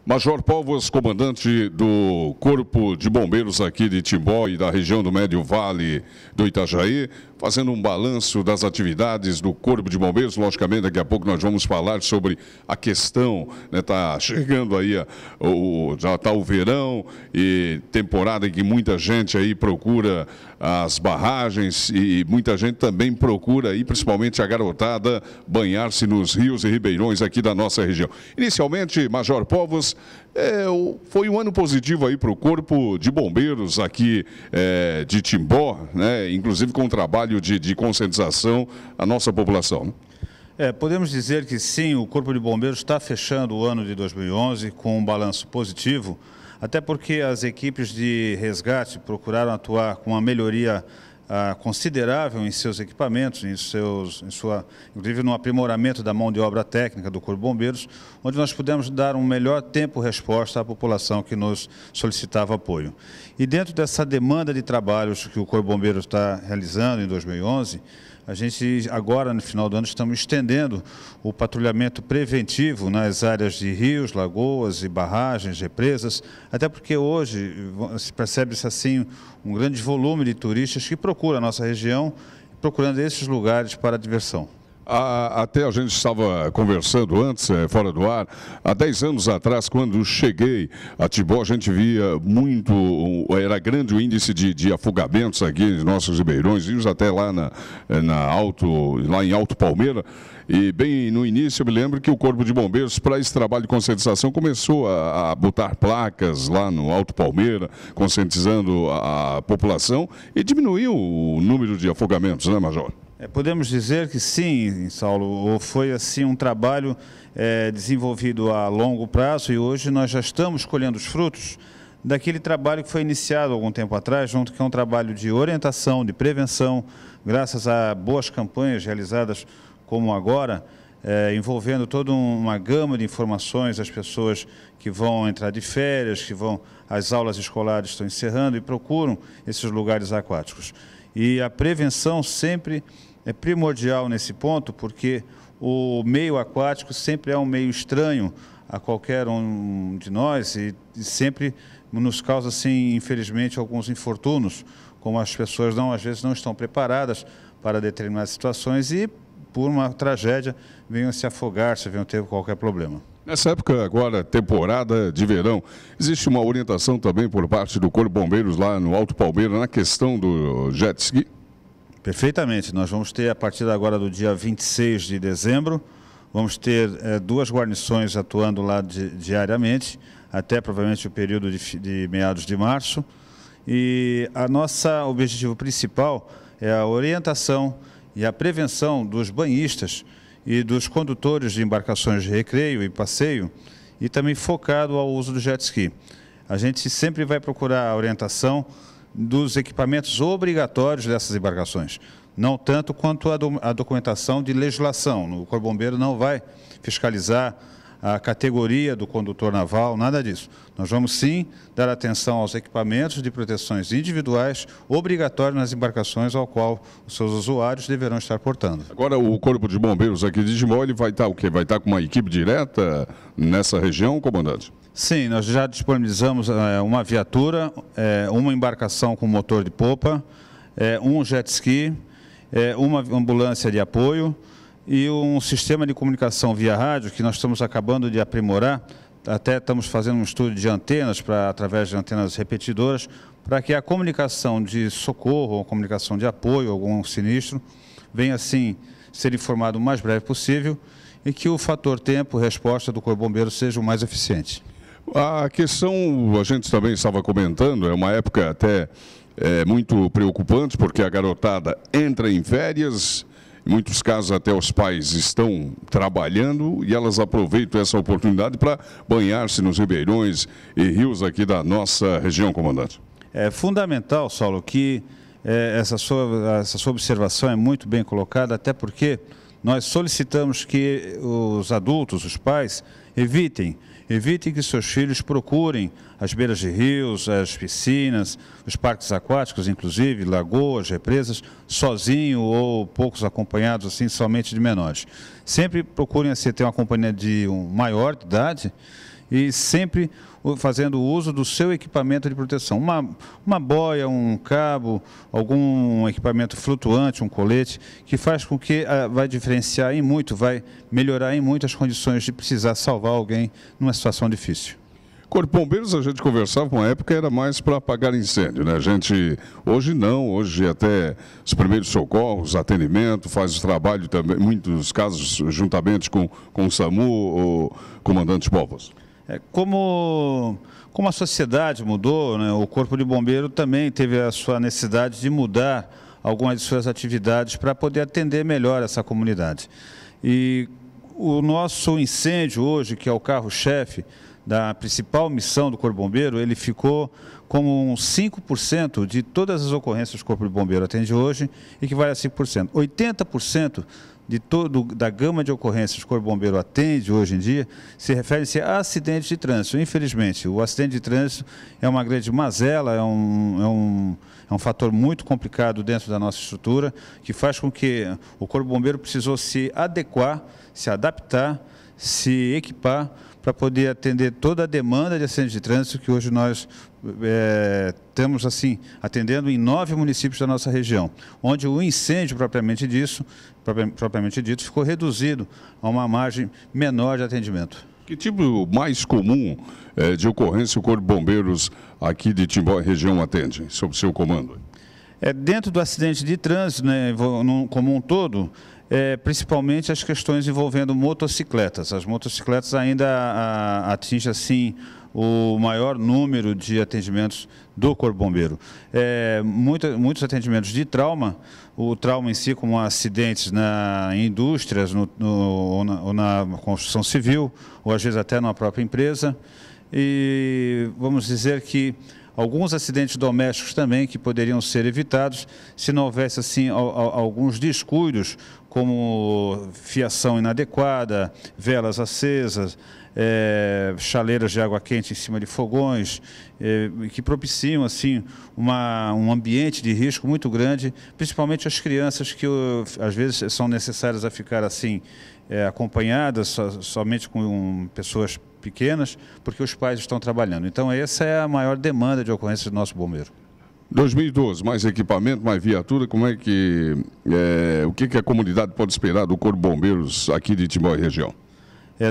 Major Povos, comandante do Corpo de Bombeiros aqui de Timbó e da região do Médio Vale do Itajaí, fazendo um balanço das atividades do Corpo de Bombeiros. Logicamente, daqui a pouco nós vamos falar sobre a questão, né? Tá chegando aí, já está o verão e temporada em que muita gente aí procura as barragens e muita gente também procura aí, principalmente a garotada, banhar-se nos rios e ribeirões aqui da nossa região. Inicialmente, Major Povos, foi um ano positivo aí para o Corpo de Bombeiros aqui de Timbó, né? Inclusive com um trabalho de conscientização à nossa população, né? Podemos dizer que sim, o Corpo de Bombeiros está fechando o ano de 2011 com um balanço positivo, até porque as equipes de resgate procuraram atuar com uma melhoria considerável em seus equipamentos, inclusive no aprimoramento da mão de obra técnica do Corpo de Bombeiros, onde nós pudemos dar um melhor tempo-resposta à população que nos solicitava apoio. E dentro dessa demanda de trabalhos que o Corpo de Bombeiros está realizando em 2011, a gente agora, no final do ano, estamos estendendo o patrulhamento preventivo nas áreas de rios, lagoas e barragens, represas, até porque hoje percebe-se assim um grande volume de turistas que procuram a nossa região, procurando esses lugares para a diversão. Até a gente estava conversando antes, fora do ar, há 10 anos atrás, quando cheguei a Timbó, a gente via era grande o índice de afogamentos aqui nos nossos ribeirões, rios até lá lá em Alto Palmeira, e bem no início eu me lembro que o Corpo de Bombeiros, para esse trabalho de conscientização, começou a botar placas lá no Alto Palmeira, conscientizando a população e diminuiu o número de afogamentos, né, Major? Podemos dizer que sim, Saulo, foi assim um trabalho desenvolvido a longo prazo e hoje nós já estamos colhendo os frutos daquele trabalho que foi iniciado há algum tempo atrás, junto que é um trabalho de orientação, de prevenção, graças a boas campanhas realizadas como agora, envolvendo toda uma gama de informações às pessoas que vão entrar de férias, as aulas escolares estão encerrando e procuram esses lugares aquáticos. E a prevenção sempre é primordial nesse ponto, porque o meio aquático sempre é um meio estranho a qualquer um de nós e sempre nos causa, assim, infelizmente, alguns infortúnios, como as pessoas às vezes não estão preparadas para determinadas situações e, por uma tragédia, venham se afogar, se venham ter qualquer problema. Nessa época agora, temporada de verão, existe uma orientação também por parte do Corpo de Bombeiros lá no Alto Palmeira na questão do jet ski? Perfeitamente. Nós vamos ter, a partir agora do dia 26 de dezembro, vamos ter 2 guarnições atuando lá diariamente, até provavelmente o período de meados de março. E nosso objetivo principal é a orientação e a prevenção dos banhistas e dos condutores de embarcações de recreio e passeio, e também focado ao uso do jet ski. A gente sempre vai procurar a orientação dos equipamentos obrigatórios dessas embarcações, não tanto quanto a documentação de legislação. O Corpo de Bombeiro não vai fiscalizar a categoria do condutor naval, nada disso. Nós vamos sim dar atenção aos equipamentos de proteções individuais obrigatórios nas embarcações ao qual os seus usuários deverão estar portando. Agora o Corpo de Bombeiros aqui de Timbó, ele vai estar o quê? Vai estar com uma equipe direta nessa região, comandante? Sim, nós já disponibilizamos uma viatura, uma embarcação com motor de popa, um jet ski, uma ambulância de apoio e um sistema de comunicação via rádio que nós estamos acabando de aprimorar. Até estamos fazendo um estudo de antenas, através de antenas repetidoras, para que a comunicação de socorro, ou comunicação de apoio, algum sinistro, venha assim ser informado o mais breve possível e que o fator tempo-resposta do Corpo de Bombeiros seja o mais eficiente. A questão, a gente também estava comentando, é uma época até muito preocupante, porque a garotada entra em férias, em muitos casos até os pais estão trabalhando e elas aproveitam essa oportunidade para banhar-se nos ribeirões e rios aqui da nossa região, comandante. É fundamental, Saulo, que essa sua observação é muito bem colocada, até porque nós solicitamos que os adultos, os pais, evitem que seus filhos procurem as beiras de rios, as piscinas, os parques aquáticos, inclusive, lagoas, represas, sozinho ou poucos acompanhados, assim, somente de menores. Sempre procurem ter uma companhia de maior de idade e sempre fazendo uso do seu equipamento de proteção. Uma boia, um cabo, algum equipamento flutuante, um colete, que faz com que vai diferenciar em muito, vai melhorar em muito as condições de precisar salvar alguém numa situação difícil. Corpo de Bombeiros, a gente conversava, uma época era mais para apagar incêndio, né? Hoje não, hoje até os primeiros socorros, atendimento, faz o trabalho também, muitos casos, juntamente com o SAMU, o comandante Povos. Como a sociedade mudou, né, o Corpo de Bombeiro também teve a sua necessidade de mudar algumas de suas atividades para poder atender melhor essa comunidade. E o nosso incêndio hoje, que é o carro-chefe da principal missão do Corpo de Bombeiro, ele ficou como uns 5% de todas as ocorrências que o Corpo de Bombeiro atende hoje, equivale a 5%. 80% da gama de ocorrências que o Corpo de Bombeiro atende hoje em dia se refere-se a acidentes de trânsito. Infelizmente, o acidente de trânsito é uma grande mazela, é um fator muito complicado dentro da nossa estrutura, que faz com que o Corpo de Bombeiro precisou se adequar, se adaptar, se equipar para poder atender toda a demanda de acidentes de trânsito que hoje nós temos assim, atendendo em 9 municípios da nossa região, onde o incêndio propriamente dito ficou reduzido a uma margem menor de atendimento. Que tipo mais comum de ocorrência o Corpo de Bombeiros aqui de Timbó e região atende, sob seu comando? Dentro do acidente de trânsito, né, como um todo, principalmente as questões envolvendo motocicletas. As motocicletas ainda atingem assim o maior número de atendimentos do Corpo Bombeiro. Muitos atendimentos de trauma, o trauma em si, como acidentes em indústrias ou na construção civil, ou às vezes até na própria empresa. E vamos dizer que alguns acidentes domésticos também que poderiam ser evitados se não houvesse assim alguns descuidos, como fiação inadequada, velas acesas, chaleiras de água quente em cima de fogões, que propiciam assim um ambiente de risco muito grande, principalmente as crianças que às vezes são necessárias a ficar assim acompanhadas somente com pessoas pequenas, porque os pais estão trabalhando. Então essa é a maior demanda de ocorrência do nosso bombeiro. 2012, mais equipamento, mais viatura, como é que o que a comunidade pode esperar do Corpo de Bombeiros aqui de Timbó e região?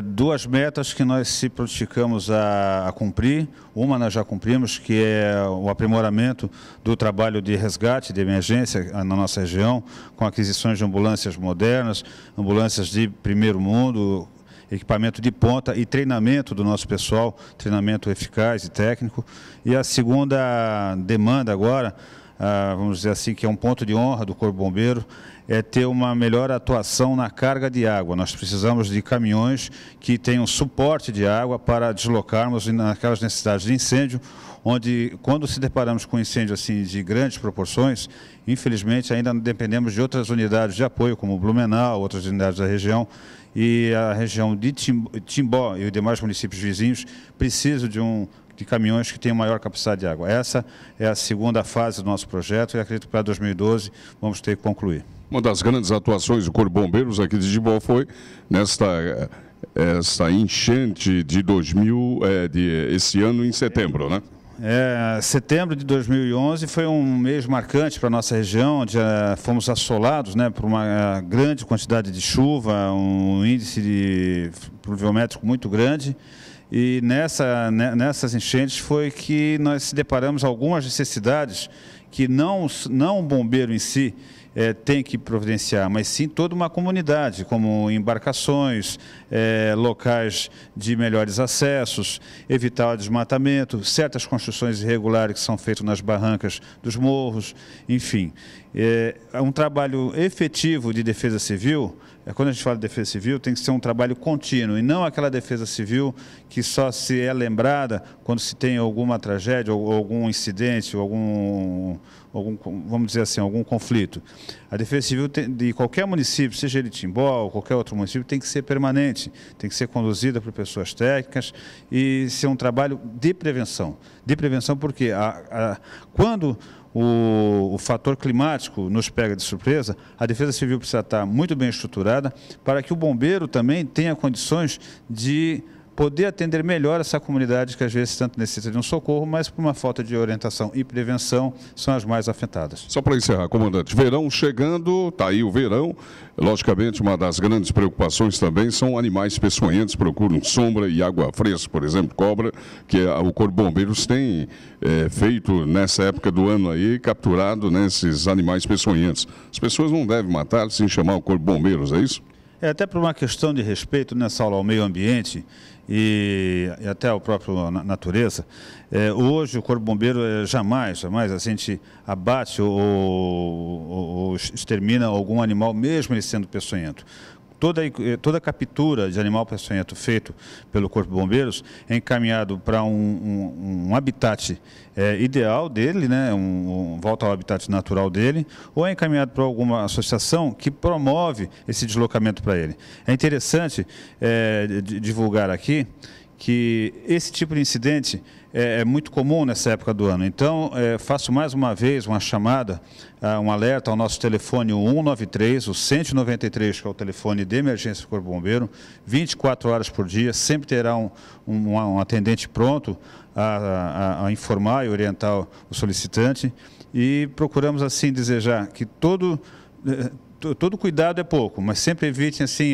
Duas metas que nós se prontificamos a cumprir. Uma nós já cumprimos, que é o aprimoramento do trabalho de resgate de emergência na nossa região, com aquisições de ambulâncias modernas, ambulâncias de primeiro mundo, equipamento de ponta e treinamento do nosso pessoal, treinamento eficaz e técnico. E a segunda demanda agora, vamos dizer assim, que é um ponto de honra do Corpo Bombeiro, é ter uma melhor atuação na carga de água. Nós precisamos de caminhões que tenham suporte de água para deslocarmos naquelas necessidades de incêndio, onde, quando se deparamos com incêndio assim de grandes proporções, infelizmente ainda dependemos de outras unidades de apoio, como Blumenau, outras unidades da região, e a região de Timbó e os demais municípios vizinhos precisam de caminhões que tenham maior capacidade de água. Essa é a segunda fase do nosso projeto e acredito que para 2012 vamos ter que concluir. Uma das grandes atuações do Corpo de Bombeiros aqui de Timbó foi essa enchente de esse ano em setembro, né? Setembro de 2011 foi um mês marcante para a nossa região, onde fomos assolados, né, por uma grande quantidade de chuva, um índice pluviométrico muito grande. E nessas enchentes foi que nós se deparamos algumas necessidades que não o bombeiro em si tem que providenciar, mas sim toda uma comunidade, como embarcações, locais de melhores acessos, evitar o desmatamento, certas construções irregulares que são feitas nas barrancas dos morros, enfim. Um trabalho efetivo de defesa civil, quando a gente fala de defesa civil, tem que ser um trabalho contínuo, e não aquela defesa civil que só se é lembrada quando se tem alguma tragédia, ou algum incidente, ou vamos dizer assim, algum conflito. A defesa civil de qualquer município, seja ele Timbó ou qualquer outro município, tem que ser permanente, tem que ser conduzida por pessoas técnicas e ser um trabalho de prevenção. De prevenção porque quando o fator climático nos pega de surpresa, a defesa civil precisa estar muito bem estruturada para que o bombeiro também tenha condições de poder atender melhor essa comunidade que às vezes tanto necessita de um socorro, mas por uma falta de orientação e prevenção são as mais afetadas. Só para encerrar, comandante, verão chegando, está aí o verão, logicamente uma das grandes preocupações também são animais peçonhentos, procuram sombra e água fresca, por exemplo, cobra, que o Corpo de Bombeiros tem feito nessa época do ano aí, capturado, né, esses animais peçonhentos. As pessoas não devem matar sem chamar o Corpo de Bombeiros, é isso? É até por uma questão de respeito, né, Saulo, ao meio ambiente e até ao próprio natureza. Hoje o Corpo de Bombeiro jamais a gente abate ou extermina algum animal, mesmo ele sendo peçonhento. Toda captura de animal peçonhento feito pelo Corpo de Bombeiros é encaminhado para um habitat ideal dele, né, volta ao habitat natural dele, ou é encaminhado para alguma associação que promove esse deslocamento para ele. É interessante divulgar aqui que esse tipo de incidente é muito comum nessa época do ano. Então, faço mais uma vez uma chamada, um alerta ao nosso telefone 193, o 193, que é o telefone de emergência do Corpo de Bombeiro, 24 horas por dia, sempre terá um atendente pronto a informar e orientar o solicitante, e procuramos assim desejar que todo cuidado é pouco, mas sempre evitem assim,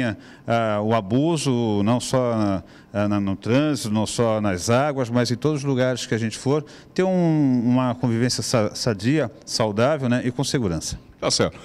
o abuso, não só no trânsito, não só nas águas, mas em todos os lugares que a gente for, ter uma convivência sadia, saudável, né, e com segurança. Tá certo.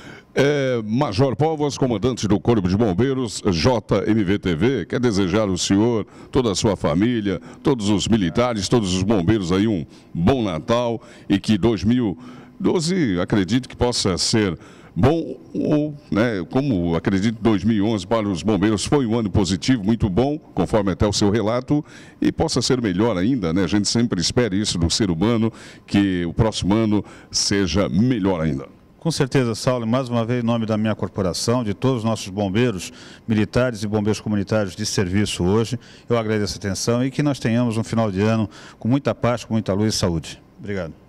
Major Povas, comandante do Corpo de Bombeiros, JMV-TV, quer desejar ao senhor, toda a sua família, todos os militares, todos os bombeiros aí um bom Natal e que 2012, acredito que possa ser bom, né, como acredito 2011 para os bombeiros foi um ano positivo, muito bom, conforme até o seu relato, e possa ser melhor ainda, né? A gente sempre espera isso do ser humano, que o próximo ano seja melhor ainda. Com certeza, Saulo, mais uma vez, em nome da minha corporação, de todos os nossos bombeiros militares e bombeiros comunitários de serviço hoje, eu agradeço a atenção e que nós tenhamos um final de ano com muita paz, com muita luz e saúde. Obrigado.